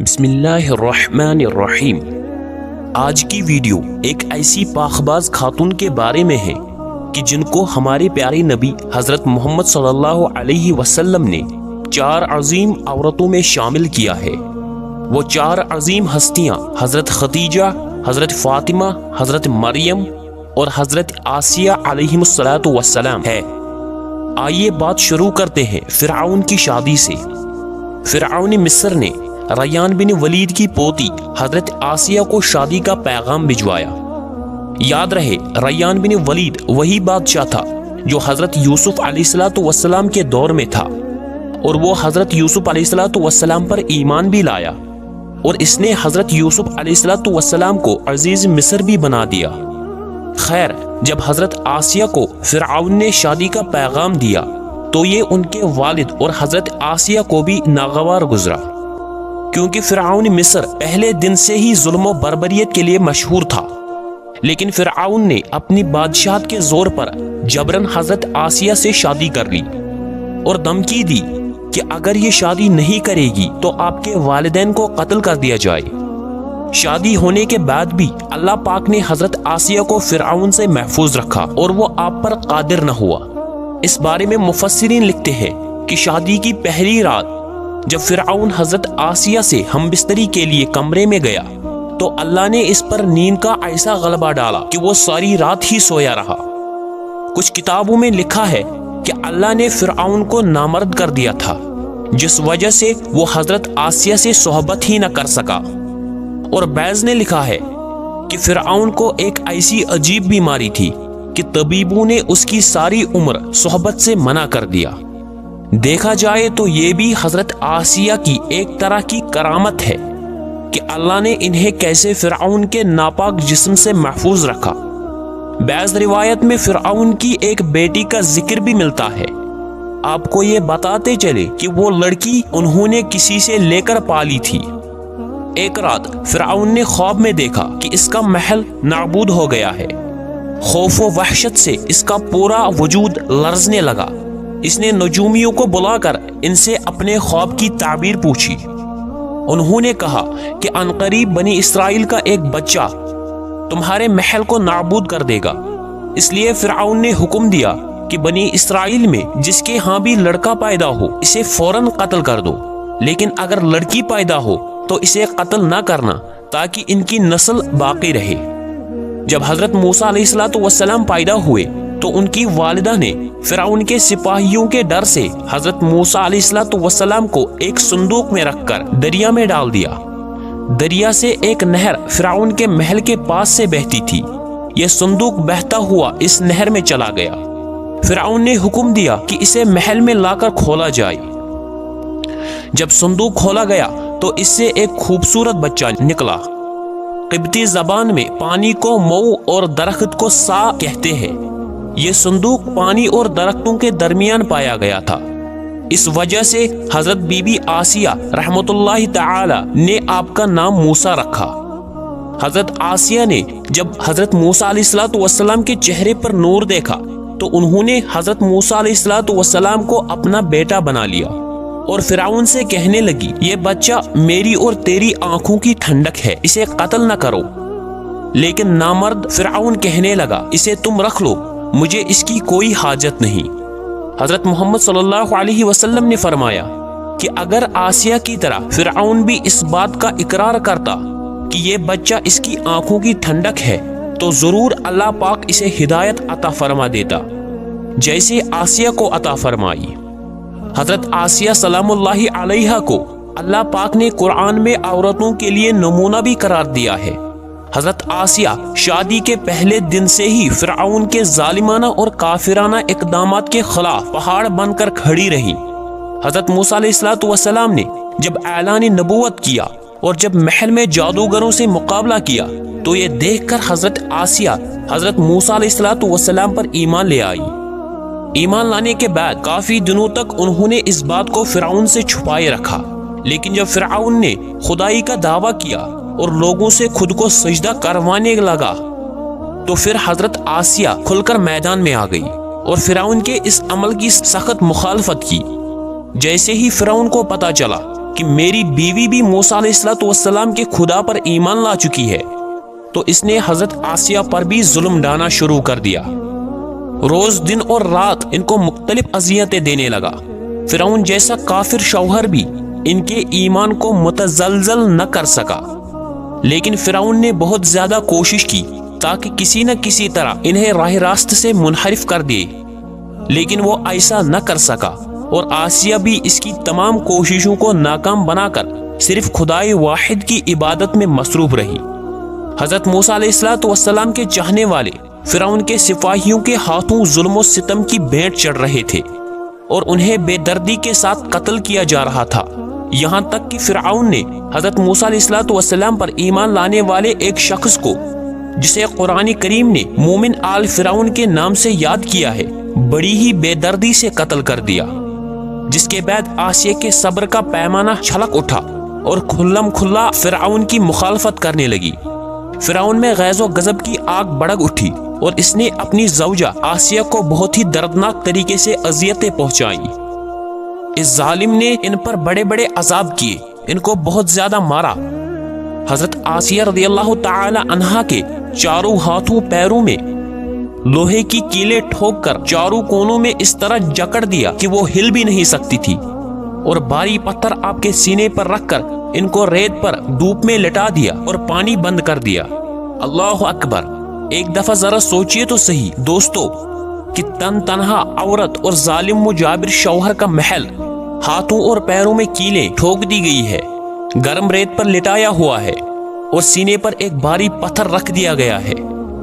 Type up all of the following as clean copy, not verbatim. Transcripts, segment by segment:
بسم اللہ الرحمن الرحیم۔ آج کی ویڈیو ایک ایسی پاکباز خاتون کے بارے میں ہے کہ جن کو ہمارے پیارے نبی حضرت محمد صلی اللہ علیہ وسلم نے 4 عظیم عورتوں میں شامل کیا ہے۔ وہ 4 عظیم ہستیاں حضرت خدیجہ، حضرت فاطمہ، حضرت مریم اور حضرت آسیہ علیہم السلام ہے۔ آئیے بات شروع کرتے ہیں فرعون کی شادی سے۔ فرعون مصر نے ریان بن ولید کی پوتی حضرت آسیہ کو شادی کا پیغام بھجوایا۔ یاد رہے ریان بن ولید وہی بادشاہ تھا جو حضرت یوسف علیہ السلام کے دور میں تھا، اور وہ حضرت یوسف علیہ السلام پر ایمان بھی لایا، اور اس نے حضرت یوسف علیہ السلام کو عزیز مصر بھی بنا دیا۔ خیر، جب حضرت آسیہ کو فرعون نے شادی کا پیغام دیا تو یہ ان کے والد اور حضرت آسیہ کو بھی ناگوار گزرا، کیونکہ فرعون مصر پہلے دن سے ہی ظلم و بربریت کے لیے مشہور تھا۔ لیکن فرعون نے اپنی بادشاہت کے زور پر جبرن حضرت آسیہ سے شادی کر لی اور دھمکی دی کہ اگر یہ شادی نہیں کرے گی تو آپ کے والدین کو قتل کر دیا جائے۔ شادی ہونے کے بعد بھی اللہ پاک نے حضرت آسیہ کو فرعون سے محفوظ رکھا اور وہ آپ پر قادر نہ ہوا۔ اس بارے میں مفسرین لکھتے ہیں کہ شادی کی پہلی رات جب فرعون حضرت آسیہ سے ہم بستری کے لیے کمرے میں گیا تو اللہ نے اس پر نیند کا ایسا غلبہ ڈالا کہ وہ ساری رات ہی سویا رہا۔ کچھ کتابوں میں لکھا ہے کہ اللہ نے فرعون کو نامرد کر دیا تھا، جس وجہ سے وہ حضرت آسیہ سے صحبت ہی نہ کر سکا۔ اور بعض نے لکھا ہے کہ فرعون کو ایک ایسی عجیب بیماری تھی کہ طبیبوں نے اس کی ساری عمر صحبت سے منع کر دیا۔ دیکھا جائے تو یہ بھی حضرت آسیہ کی ایک طرح کی کرامت ہے کہ اللہ نے انہیں کیسے فرعون کے ناپاک جسم سے محفوظ رکھا۔ بعض روایت میں فرعون کی ایک بیٹی کا ذکر بھی ملتا ہے۔ آپ کو یہ بتاتے چلے کہ وہ لڑکی انہوں نے کسی سے لے کر پالی تھی۔ ایک رات فرعون نے خواب میں دیکھا کہ اس کا محل نابود ہو گیا ہے۔ خوف و وحشت سے اس کا پورا وجود لرزنے لگا۔ اس نے نجومیوں کو بلا کر ان سے اپنے خواب کی تعبیر پوچھی۔ انہوں نے کہا کہ عنقریب بنی اسرائیل کا ایک بچہ تمہارے محل کو نابود کر دے گا۔ اس لیے فرعون نے حکم دیا کہ بنی اسرائیل میں جس کے ہاں بھی لڑکا پیدا ہو اسے فوراً قتل کر دو، لیکن اگر لڑکی پیدا ہو تو اسے قتل نہ کرنا تاکہ ان کی نسل باقی رہے۔ جب حضرت موسیٰ علیہ السلام پیدا ہوئے تو ان کی والدہ نے فرعون کے سپاہیوں کے ڈر سے حضرت موسیٰ علیہ السلام کو ایک صندوق میں رکھ کر دریا میں ڈال دیا۔ دریا سے ایک نہر فرعون کے محل کے پاس سے بہتی تھی۔ یہ صندوق بہتا ہوا اس نہر میں چلا گیا۔ فرعون نے حکم دیا کہ اسے محل میں لا کر کھولا جائے۔ جب صندوق کھولا گیا تو اس سے ایک خوبصورت بچہ نکلا۔ قبطی زبان میں پانی کو مو اور درخت کو سا کہتے ہیں۔ یہ صندوق پانی اور درختوں کے درمیان پایا گیا تھا۔ اس وجہ سے حضرت بی بی آسیہ رحمت اللہ تعالی نے آپ کا نام موسیٰ رکھا۔ حضرت آسیہ نے جب حضرت موسیٰ علیہ السلام کے چہرے پر نور دیکھا تو انہوں نے حضرت موسیٰ علیہ السلام کو اپنا بیٹا بنا لیا اور فرعون سے کہنے لگی، یہ بچہ میری اور تیری آنکھوں کی ٹھنڈک ہے، اسے قتل نہ کرو۔ لیکن نامرد فرعون کہنے لگا، اسے تم رکھ لو، مجھے اس کی کوئی حاجت نہیں۔ حضرت محمد صلی اللہ علیہ وسلم نے فرمایا کہ اگر آسیہ کی طرح فرعون بھی اس بات کا اقرار کرتا کہ یہ بچہ اس کی آنکھوں کی ٹھنڈک ہے تو ضرور اللہ پاک اسے ہدایت عطا فرما دیتا، جیسے آسیہ کو عطا فرمائی۔ حضرت آسیہ سلام اللہ علیہا کو اللہ پاک نے قرآن میں عورتوں کے لیے نمونہ بھی قرار دیا ہے۔ حضرت آسیہ شادی کے پہلے دن سے ہی فرعون کے ظالمانہ اور کافرانہ اقدامات کے خلاف پہاڑ بن کر کھڑی رہی۔ حضرت موسیٰ علیہ السلام نے جب اعلان نبوت کیا اور جب محل میں جادوگروں سے مقابلہ کیا تو یہ دیکھ کر حضرت آسیہ حضرت موسیٰ علیہ السلام پر ایمان لے آئی۔ ایمان لانے کے بعد کافی دنوں تک انہوں نے اس بات کو فرعون سے چھپائے رکھا، لیکن جب فرعون نے خدائی کا دعویٰ کیا اور لوگوں سے خود کو سجدہ کروانے لگا تو پھر حضرت آسیہ کھل کر میدان میں آ گئی اور فرعون کے اس عمل کی سخت مخالفت کی۔ جیسے ہی فرعون کو پتہ چلا کہ میری بیوی بھی موسیٰ علیہ السلام کے خدا پر ایمان لا چکی ہے، تو اس نے حضرت آسیہ پر بھی ظلم ڈھانا شروع کر دیا۔ روز دن اور رات ان کو مختلف اذیتیں دینے لگا۔ فرعون جیسا کافر شوہر بھی ان کے ایمان کو متزلزل نہ کر سکا، لیکن فرعون نے بہت زیادہ کوشش کی تاکہ کسی نہ کسی طرح انہیں راہ راست سے منحرف کر دے، لیکن وہ ایسا نہ کر سکا، اور آسیہ بھی اس کی تمام کوششوں کو ناکام بنا کر صرف خدائے واحد کی عبادت میں مصروف رہی۔ حضرت موسیٰ علیہ السلام کے چاہنے والے فرعون کے سپاہیوں کے ہاتھوں ظلم و ستم کی بھینٹ چڑھ رہے تھے اور انہیں بے دردی کے ساتھ قتل کیا جا رہا تھا، یہاں تک کہ فرعون نے حضرت موسیٰ علیہ السلام پر ایمان لانے والے ایک شخص کو، جسے قرآن کریم نے مومن آل فرعون کے نام سے یاد کیا ہے، بڑی ہی بے دردی سے قتل کر دیا، جس کے بعد آسیہ کے صبر کا پیمانہ چھلک اٹھا اور کھلم کھلا فرعون کی مخالفت کرنے لگی۔ فرعون میں غیظ و غضب کی آگ بھڑک اٹھی اور اس نے اپنی زوجہ آسیہ کو بہت ہی دردناک طریقے سے اذیتیں پہنچائیں۔ اس ظالم نے ان پر بڑے بڑے عذاب کیے، ان کو بہت زیادہ مارا۔ حضرت آسیہ رضی اللہ تعالی عنہا کے چاروں ہاتھوں پیروں میں لوہے کی کیلیں ٹھوک کر چاروں کونوں میں اس طرح جکڑ دیا کہ وہ ہل بھی نہیں سکتی تھی، اور بھاری پتھر آپ کے سینے پر رکھ کر ان کو ریت پر دھوپ میں لٹا دیا اور پانی بند کر دیا۔ اللہ اکبر! ایک دفعہ ذرا سوچئے تو صحیح دوستو کہ تن تنہا عورت اور ظالم و جابر شوہر کا محل ہاتھوں اور پیروں میں کیلیں ٹھوک دی گئی ہے، گرم ریت پر لٹایا ہوا ہے اور سینے پر ایک بھاری پتھر رکھ دیا گیا ہے،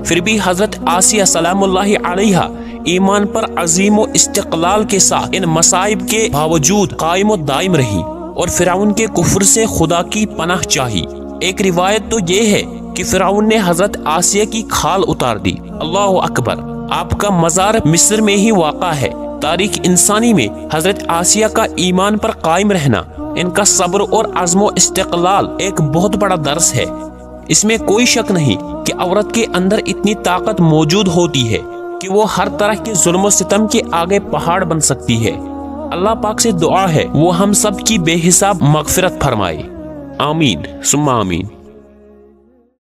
پھر بھی حضرت آسیہ سلام اللہ علیہا ایمان پر عظیم و استقلال کے ساتھ ان مصائب کے باوجود قائم و دائم رہی اور فرعون کے کفر سے خدا کی پناہ چاہی۔ ایک روایت تو یہ ہے کہ فرعون نے حضرت آسیہ کی کھال اتار دی۔ اللہ اکبر! آپ کا مزار مصر میں ہی واقع ہے۔ تاریخ انسانی میں حضرت آسیہ کا ایمان پر قائم رہنا، ان کا صبر اور عزم و استقلال ایک بہت بڑا درس ہے۔ اس میں کوئی شک نہیں کہ عورت کے اندر اتنی طاقت موجود ہوتی ہے کہ وہ ہر طرح کے ظلم و ستم کے آگے پہاڑ بن سکتی ہے۔ اللہ پاک سے دعا ہے وہ ہم سب کی بے حساب مغفرت فرمائے۔ آمین ثم آمین۔